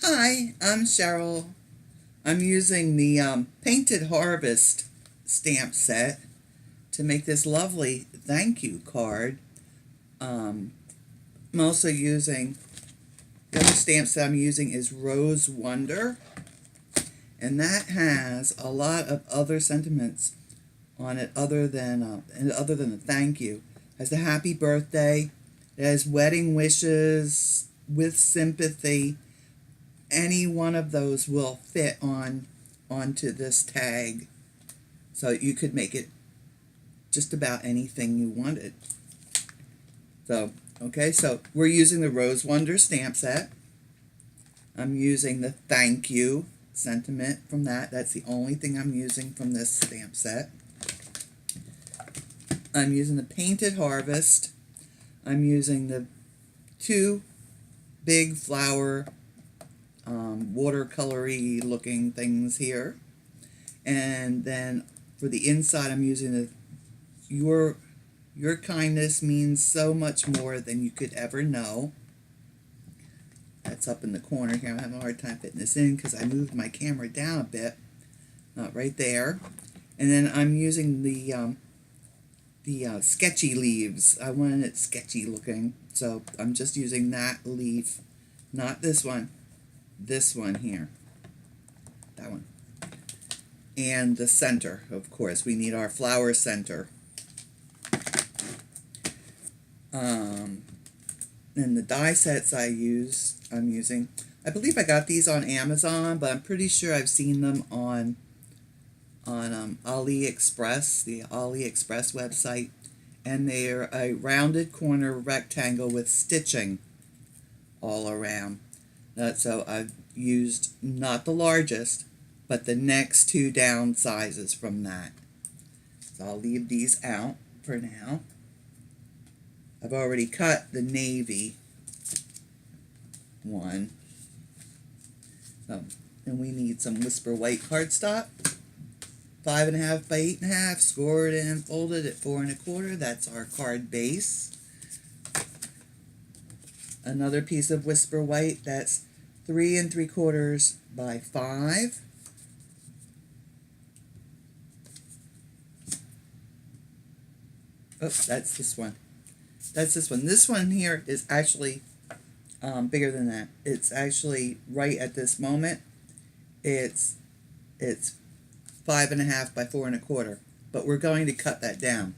Hi, I'm Cheryl. I'm using the Painted Harvest stamp set to make this lovely thank you card. Um, I'm also using, the other stamp set I'm using is Rose Wonder, and that has a lot of other sentiments on it other than a thank you. It has a happy birthday, it has wedding wishes with sympathy. Any one of those will fit onto this tag, so you could make it just about anything you wanted. So okay, so we're using the Rose Wonder stamp set. I'm using the thank you sentiment from that's the only thing I'm using from this stamp set. I'm using the Painted Harvest. I'm using the two big flower watercolory looking things here, and then for the inside I'm using the your kindness means so much more than you could ever know. That's up in the corner here. I'm having a hard time fitting this in because I moved my camera down a bit. Not right there. And then I'm using the sketchy leaves. I wanted it sketchy looking, so I'm just using that leaf, not this one. This one here, that one, and the center. Of course, we need our flower center. And the die sets I'm using. I believe I got these on Amazon, but I'm pretty sure I've seen them on AliExpress, the AliExpress website, and they're a rounded corner rectangle with stitching all around. So I've used not the largest, but the next two down sizes from that. So I'll leave these out for now. I've already cut the navy one. And we need some Whisper White cardstock. 5.5 by 8.5, scored and folded at 4 1/4. That's our card base. Another piece of Whisper White, that's 3 3/4 by 5. Oh, that's this one. That's this one. This one here is actually bigger than that. It's actually right at this moment. It's 5.5 by 4 1/4, but we're going to cut that down.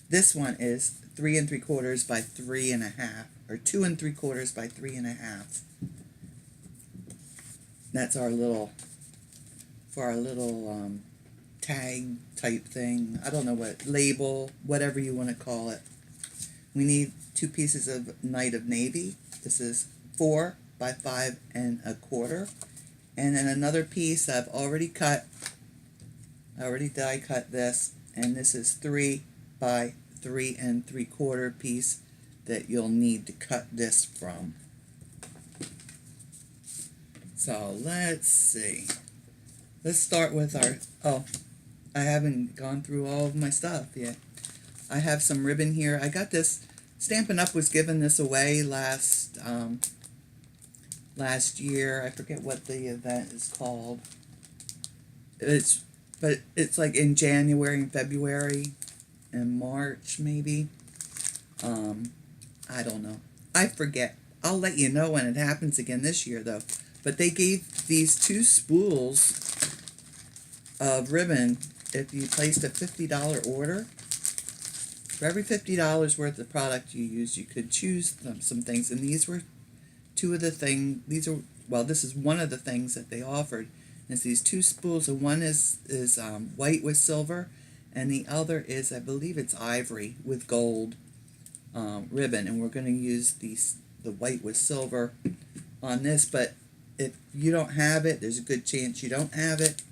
This one is 3 3/4 by 3.5, or 2 3/4 by 3.5. That's our little, for our little tag type thing. I don't know what, label, whatever you want to call it. We need 2 pieces of Night of Navy. This is 4 by 5 1/4. And then another piece I've already cut. I already die cut this, and this is 3 by 3 3/4 piece that you'll need to cut this from. So let's see. Let's start with our, I haven't gone through all of my stuff yet. I have some ribbon here. I got this, Stampin' Up was giving this away last year. I forget what the event is called. But it's like in January and February and March maybe. I don't know. I forget. I'll let you know when it happens again this year though. But they gave these 2 spools of ribbon if you placed a $50 order. For every $50 worth of product you use, you could choose some things, and these were 2 of the things. This is one of the things that they offered. And it's these 2 spools, and one is white with silver, and the other is, I believe it's ivory with gold ribbon. And we're going to use the white with silver on this, but if you don't have it, there's a good chance you don't have it.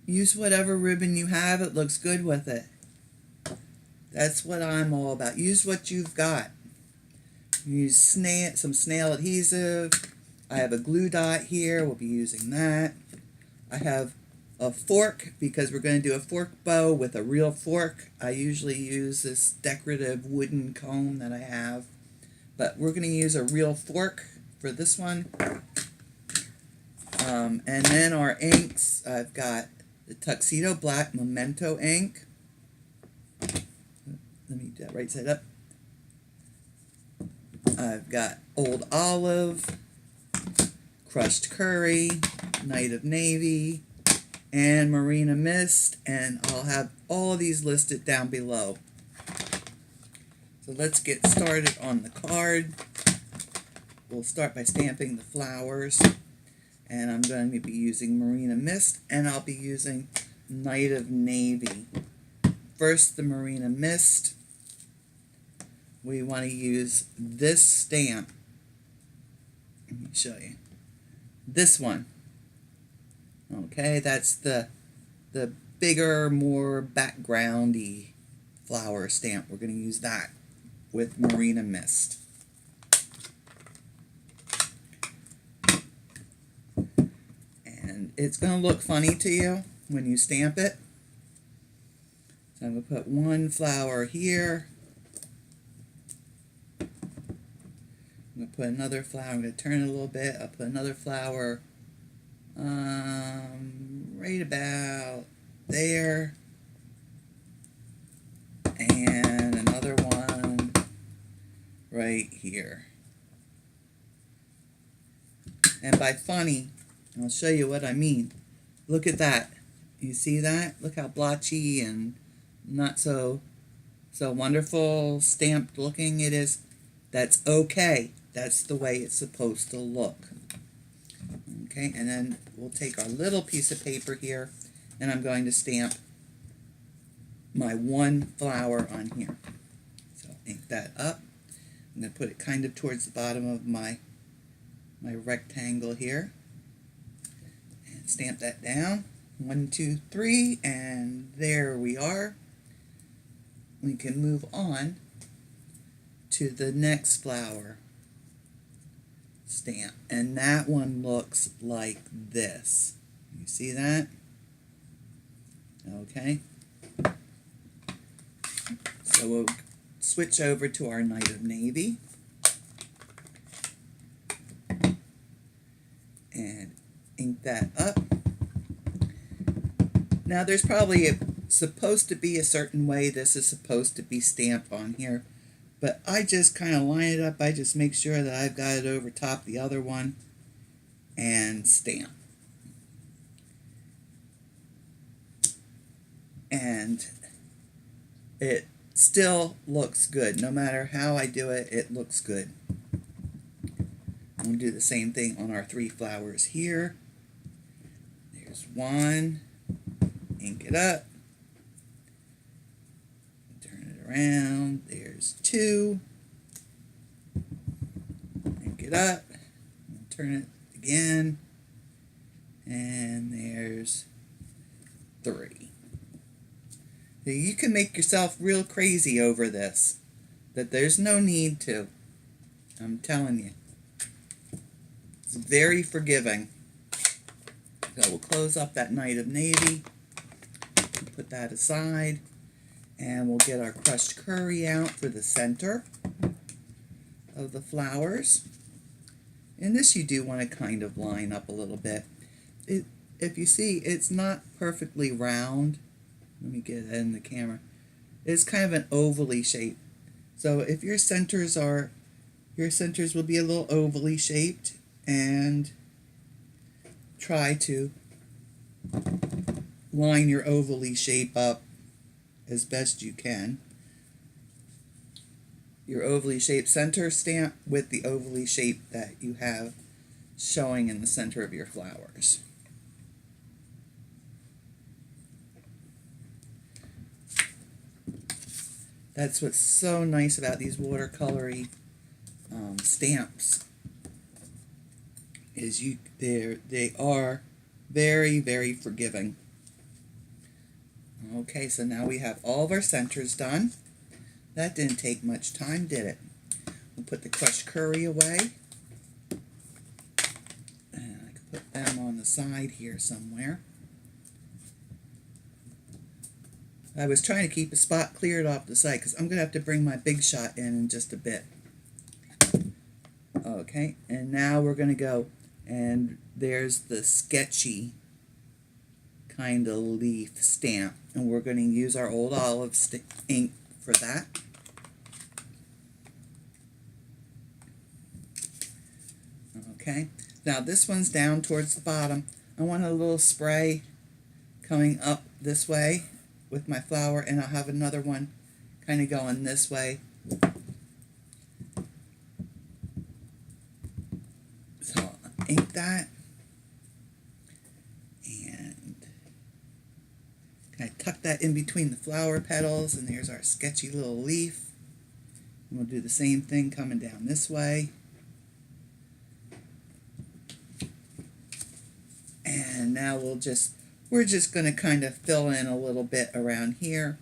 Use whatever ribbon you have. It looks good with it. That's what I'm all about. Use what you've got. Use some Snail Adhesive. I have a glue dot here. We'll be using that. I have a fork because we're going to do a fork bow with a real fork. I usually use this decorative wooden comb that I have but we're going to use a real fork for this one. And then our inks, I've got the Tuxedo Black Memento ink. Let me do that right side up. I've got Old Olive, Crushed Curry, Night of Navy, and Marina Mist, and I'll have all of these listed down below. So let's get started on the card. We'll start by stamping the flowers, and I'm going to be using Marina Mist, and I'll be using Night of Navy. First, the Marina Mist. We want to use this stamp. Let me show you. This one. Okay, that's the bigger, more backgroundy flower stamp. We're going to use that with Marina Mist. And it's going to look funny to you when you stamp it. So I'm going to put one flower here. I'm going to put another flower. I'm going to turn it a little bit. I'll put another flower right about there. And another one right here. And by funny, I'll show you what I mean. Look at that. You see that? Look how blotchy and not so wonderful stamped looking it is. That's okay. That's the way it's supposed to look. Okay, and then we'll take our little piece of paper here, and I'm going to stamp my one flower on here. So ink that up. I'm going to put it kind of towards the bottom of my rectangle here. And stamp that down. 1, 2, 3, and there we are. We can move on to the next flower stamp, and that one looks like this. You see that? Okay. So we'll switch over to our Night of Navy and ink that up. Now there's probably supposed to be a certain way this is supposed to be stamped on here, but I just kind of line it up. I just make sure that I've got it over top the other one and stamp. And it still looks good. No matter how I do it, it looks good. I'm going to do the same thing on our 3 flowers here. There's one. Ink it up. Turn it around. There's 2. Ink it up. Turn it again. And there's 3. So you can make yourself real crazy over this, but there's no need to. I'm telling you. It's very forgiving. So we'll close up that Night of Navy. Put that aside. And we'll get our crushed curry out for the center of the flowers. And this you do want to kind of line up a little bit. If you see, it's not perfectly round. Let me get it in the camera. It's kind of an ovally shape. So if your centers will be a little ovally shaped, and try to line your ovally shape up as best you can. Your ovally shaped center stamp with the ovally shape that you have showing in the center of your flowers. That's what's so nice about these watercolory stamps, is they are very, very forgiving. Okay, so now we have all of our centers done. That didn't take much time, did it? We'll put the crushed curry away. And I can put them on the side here somewhere. I was trying to keep a spot cleared off the side because I'm going to have to bring my big shot in just a bit. Okay, and now we're going to go, and there's the sketchy kind of leaf stamp, and we're going to use our old olive ink for that. Okay, now this one's down towards the bottom. I want a little spray coming up this way with my flower, and I'll have another one kind of going this way. So I'll ink that, and I tuck that in between the flower petals, and there's our sketchy little leaf. And we'll do the same thing coming down this way. And now we're just going to kind of fill in a little bit around here.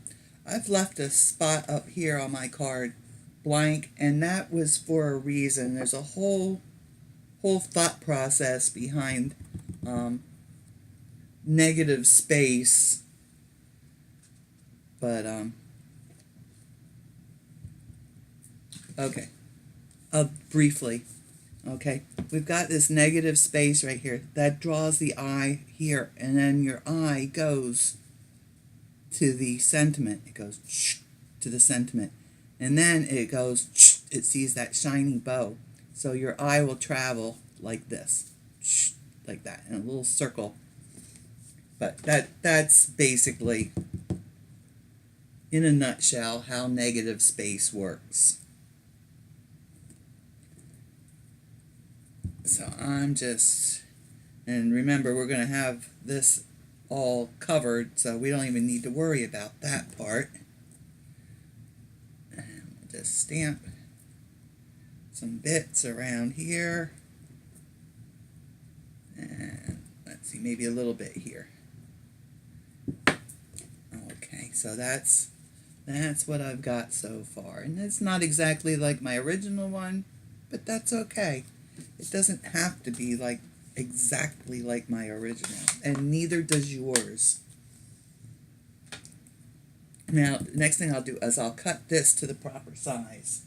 I've left a spot up here on my card blank, and that was for a reason. There's a whole thought process behind negative space, but okay, briefly. Okay, we've got this negative space right here that draws the eye here, and then your eye goes to the sentiment. It goes to the sentiment, and then it goes, it sees that shiny bow. So your eye will travel like this, like that, in a little circle. But that's basically, in a nutshell, how negative space works. So I'm just, and remember, we're going to have this all covered, so we don't even need to worry about that part. And we'll just stamp some bits around here. And let's see, maybe a little bit here. Okay, so that's what I've got so far. And it's not exactly like my original one, but that's okay. It doesn't have to be like exactly like my original, and neither does yours. Now, the next thing I'll do is I'll cut this to the proper size.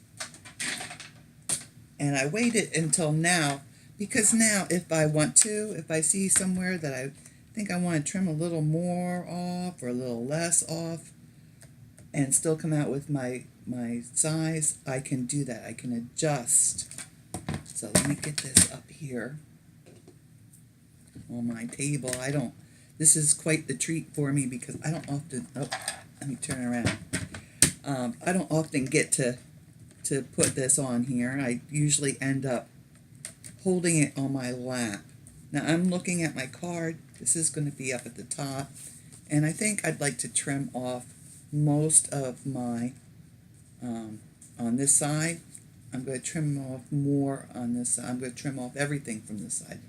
And I waited until now, because now if I see somewhere that I think I want to trim a little more off or a little less off and still come out with my size, I can do that. I can adjust. So let me get this up here on my table. This is quite the treat for me because I don't often, let me turn around. I don't often get to put this on here. I usually end up holding it on my lap. Now I'm looking at my card. This is going to be up at the top, and I think I'd like to trim off most of my, on this side. I'm going to trim off more on this side. I'm going to trim off everything from this side.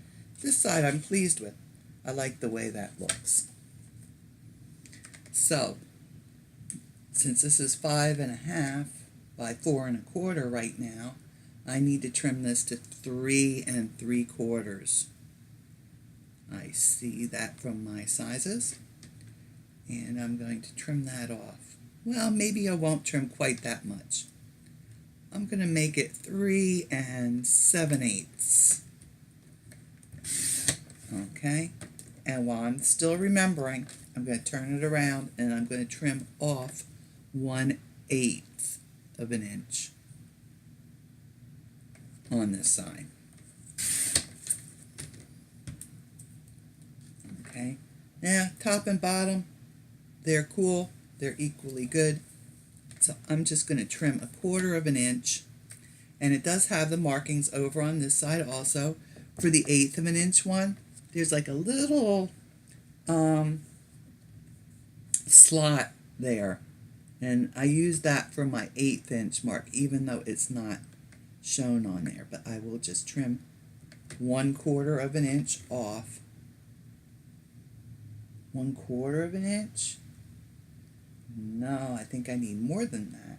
This side I'm pleased with. I like the way that looks. So, since this is 5.5 by 4 1/4 right now, I need to trim this to 3 3/4. I see that from my sizes, and I'm going to trim that off. Well, maybe I won't trim quite that much. I'm going to make it 3 7/8. Okay, and while I'm still remembering, I'm going to turn it around and I'm going to trim off 1/8 of an inch on this side. Okay, now top and bottom, they're cool, they're equally good. So I'm just going to trim 1/4 of an inch, and it does have the markings over on this side also. For the 1/8 of an inch one, there's like a little slot there, and I use that for my 1/8 inch mark, even though it's not shown on there. But I will just trim 1/4 of an inch off. 1/4 of an inch. No, I think I need more than that.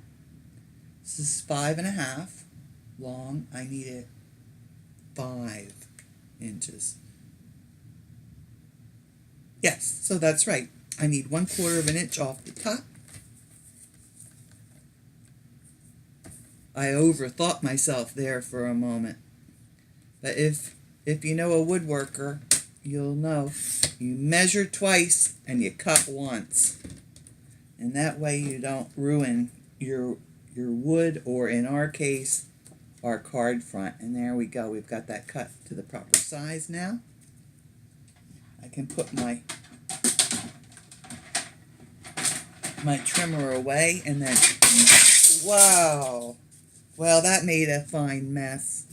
This is 5.5 long. I need it 5 inches. Yes, so that's right. I need 1/4 of an inch off the top. I overthought myself there for a moment. But if you know a woodworker, you'll know you measure twice and you cut once. And that way you don't ruin your wood, or in our case, our card front. And there we go. We've got that cut to the proper size now. I can put my trimmer away, and then, wow. Well, that made a fine mess.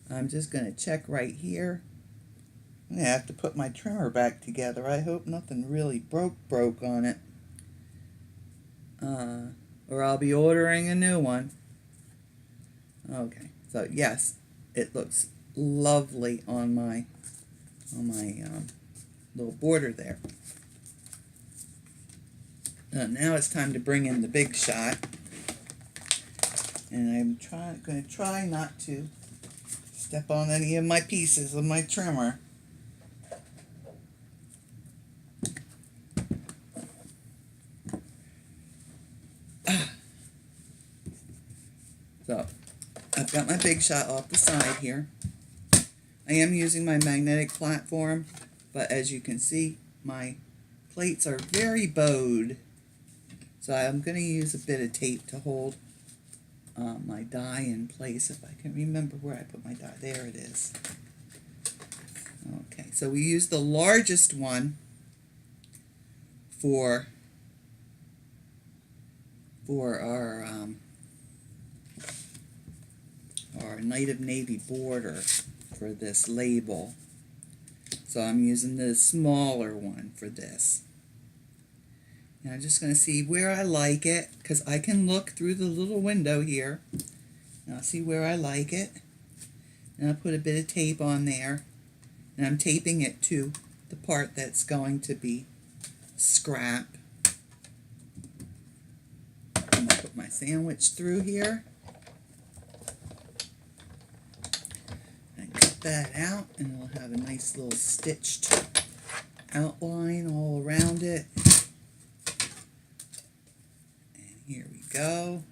I'm just going to check right here. I'm going to have to put my trimmer back together. I hope nothing really broke on it. Or I'll be ordering a new one. Okay, so yes, it looks lovely on my little border there. Now it's time to bring in the big shot, and I'm going to try not to step on any of my pieces of my trimmer. So I've got my big shot off the side here. I am using my magnetic platform, but as you can see, my plates are very bowed. So I'm going to use a bit of tape to hold my die in place, if I can remember where I put my die. There it is. Okay, so we use the largest one for our Night of Navy border for this label. So I'm using the smaller one for this. And I'm just going to see where I like it, because I can look through the little window here. And I'll see where I like it. And I'll put a bit of tape on there. And I'm taping it to the part that's going to be scrap. I'm going to put my sandwich through here. And cut that out, and it'll have a nice little stitched outline all around it. Here we go.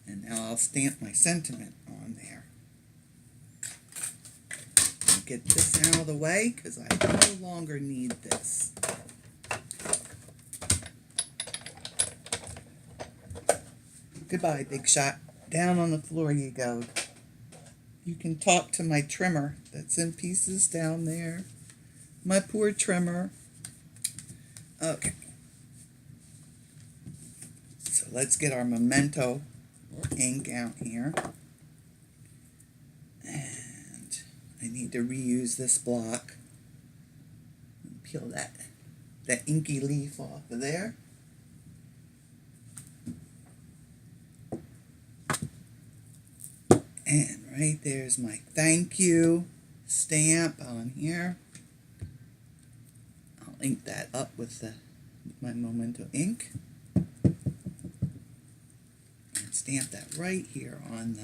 And now I'll stamp my sentiment on there. I'll get this out of the way because I no longer need this. Goodbye, big shot. Down on the floor you go. You can talk to my trimmer that's in pieces down there. My poor trimmer. Okay. So let's get our Memento ink out here. And I need to reuse this block. Peel that inky leaf off of there. And right there's my thank you stamp on here. I'll ink that up with my Memento ink. Stamp that right here on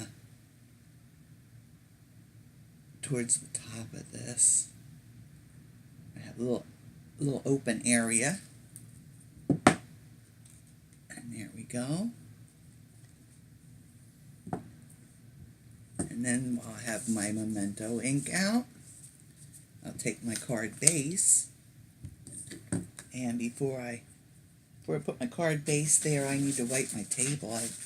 towards the top of this. I have a little open area, and there we go. And then I'll have my Memento ink out. I'll take my card base, and before I put my card base there, I need to wipe my table. I've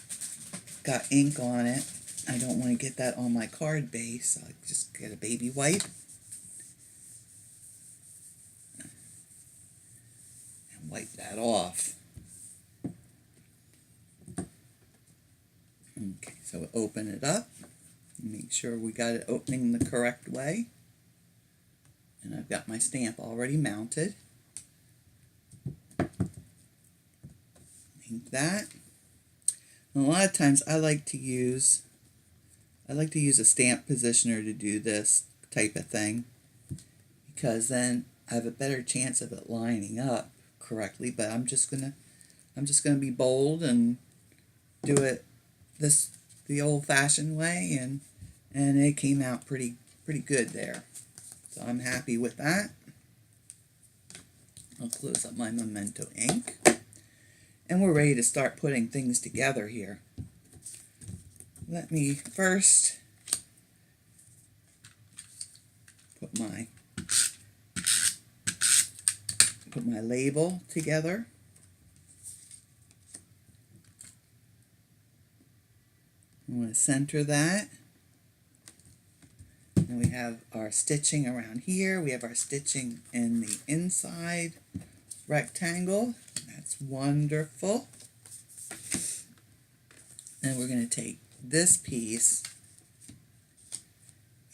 got ink on it. I don't want to get that on my card base. I'll just get a baby wipe and wipe that off. Okay, so open it up. Make sure we got it opening the correct way. And I've got my stamp already mounted. Ink that. And a lot of times I like to use a stamp positioner to do this type of thing, because then I have a better chance of it lining up correctly. But I'm just gonna be bold and do it the old-fashioned way, and it came out pretty good there. So I'm happy with that. I'll close up my Memento ink. And we're ready to start putting things together here. let me first put my label together. I'm going to center that. And we have our stitching around here. We have our stitching in the inside rectangle. That's wonderful. And we're going to take this piece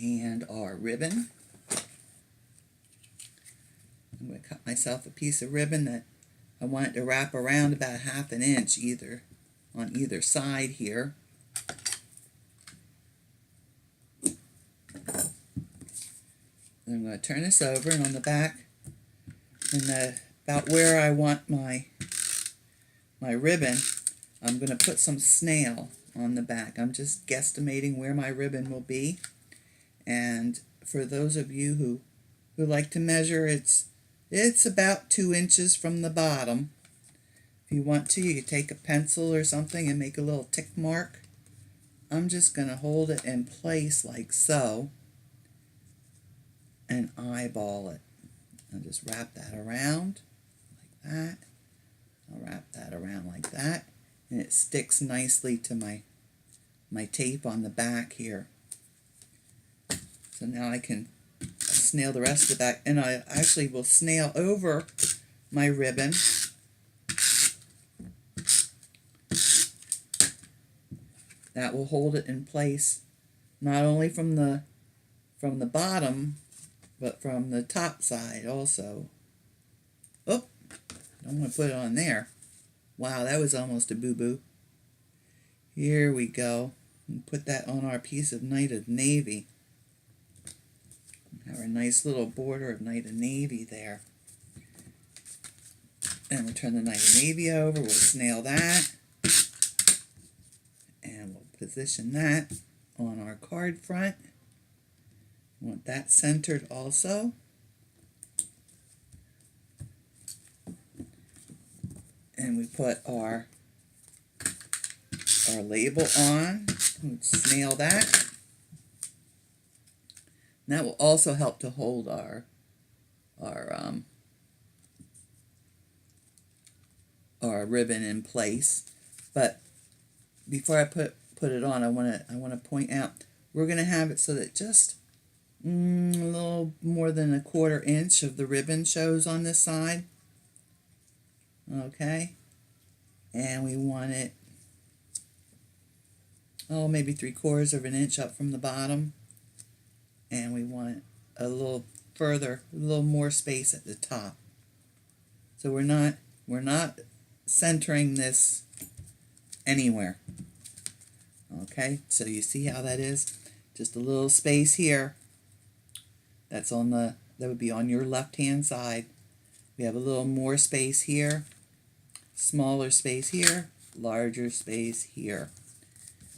and our ribbon. I'm going to cut myself a piece of ribbon that I want it to wrap around about 1/2 inch on either side here. Then I'm going to turn this over, and on the back, and about where I want my ribbon, I'm going to put some snail on the back. I'm just guesstimating where my ribbon will be. And for those of you who like to measure, it's about 2 inches from the bottom. If you want to, you could take a pencil or something and make a little tick mark. I'm just going to hold it in place like so and eyeball it. I'll just wrap that around like that. I'll wrap that around like that, and it sticks nicely to my tape on the back here. So now I can snail the rest of the back, and I actually will snail over my ribbon. That will hold it in place, not only from the bottom, but from the top side also. Oh, don't want to put it on there. Wow, that was almost a boo-boo. Here we go. And put that on our piece of Night of Navy. Have our nice little border of Night of Navy there. And we'll turn the Night of Navy over. We'll snail that. And we'll position that on our card front. We want that centered also. And we put our label on. We'll snail that. And that will also help to hold our ribbon in place. But before I put it on, I want to point out we're going to have it so that just a little more than 1/4 inch of the ribbon shows on this side. Okay, and we want it maybe 3/4 of an inch up from the bottom, and we want a little further, a little more space at the top. So we're not centering this anywhere. Okay, so you see how that is? Just a little space here. That would be on your left hand side. We have a little more space here, smaller space here, larger space here.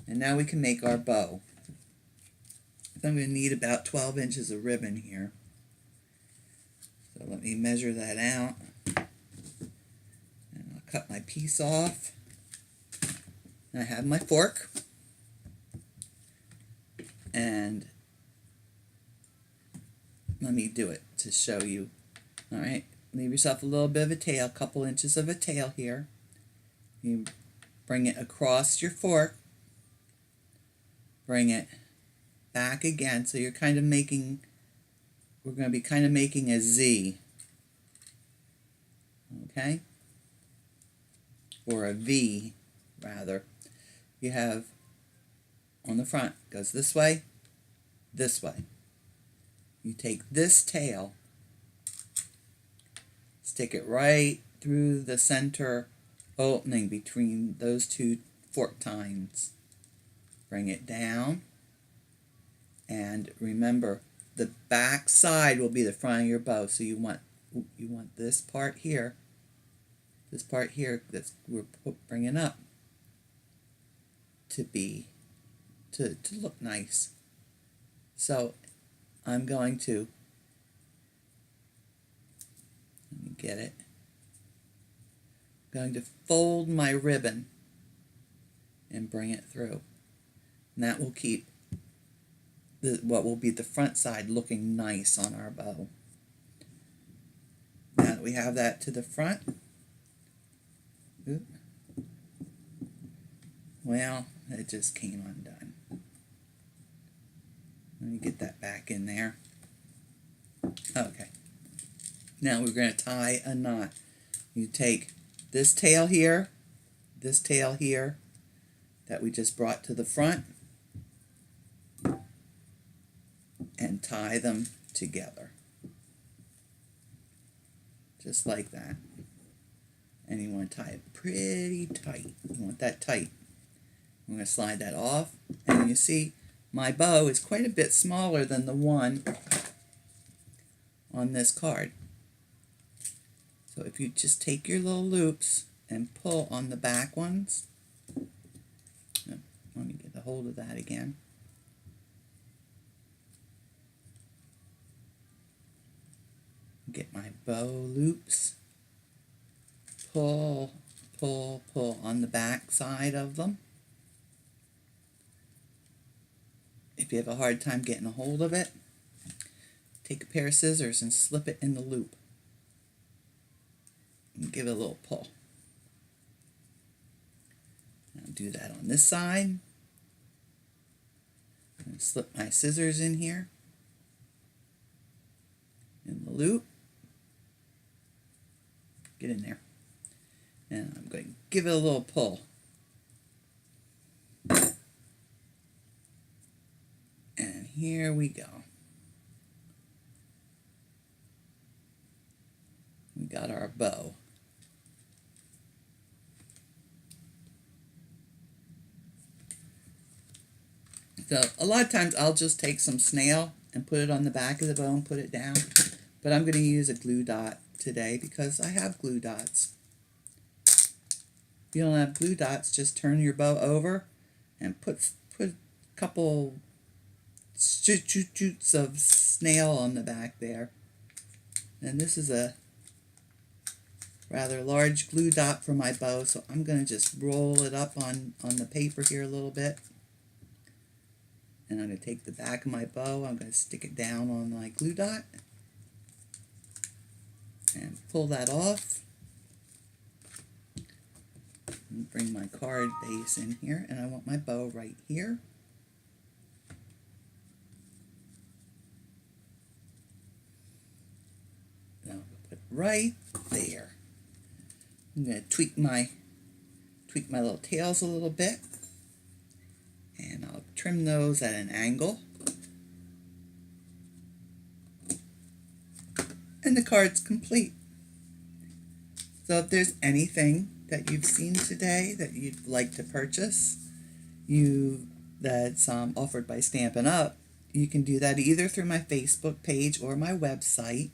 And now we can make our bow. I'm going to need about 12 inches of ribbon here. So let me measure that out. And I'll cut my piece off. And I have my fork. And let me do it to show you. All right, leave yourself a little bit of a tail, a couple inches of a tail here. You bring it across your fork. Bring it back again. So you're kind of making, we're going to be kind of making a Z. Okay? Or a V, rather. You have on the front, goes this way, this way. You take this tail, stick it right through the center opening between those two fork tines. Bring it down, and remember, the back side will be the front of your bow. So you want this part here that's we're bringing up to look nice. So I'm going to, let me get it, I'm going to fold my ribbon and bring it through. And that will keep what will be the front side looking nice on our bow. Now that we have that to the front, well, it just came undone. Let me get that back in there. Okay. Now we're going to tie a knot. You take this tail here that we just brought to the front, and tie them together. Just like that. And you want to tie it pretty tight. You want that tight. I'm going to slide that off, and you see my bow is quite a bit smaller than the one on this card. So if you just take your little loops and pull on the back ones, let me get a hold of that again. Get my bow loops, pull, pull, pull on the back side of them. If you have a hard time getting a hold of it, take a pair of scissors and slip it in the loop. And give it a little pull. I'll do that on this side. And slip my scissors in here, in the loop. Get in there. And I'm going to give it a little pull. And here we go. We got our bow. So a lot of times I'll just take some snail and put it on the back of the bow and put it down. But I'm going to use a glue dot today because I have glue dots. If you don't have glue dots, just turn your bow over and put a couple shoots of snail on the back there. And this is a rather large glue dot for my bow, so I'm going to just roll it up on the paper here a little bit. And I'm going to take the back of my bow, I'm going to stick it down on my glue dot and pull that off. And bring my card base in here, and I want my bow right here. Now I'll put it right there. I'm going to tweak my little tails a little bit, and I'll trim those at an angle. And the card's complete. So if there's anything that you've seen today that you'd like to purchase, that's offered by Stampin' Up, you can do that either through my Facebook page or my website.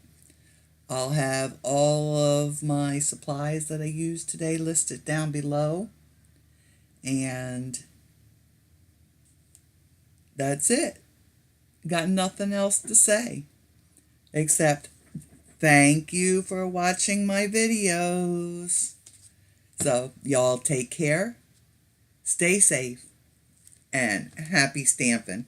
I'll have all of my supplies that I used today listed down below. And that's it. Got nothing else to say except thank you for watching my videos. So y'all take care, stay safe, and happy stamping.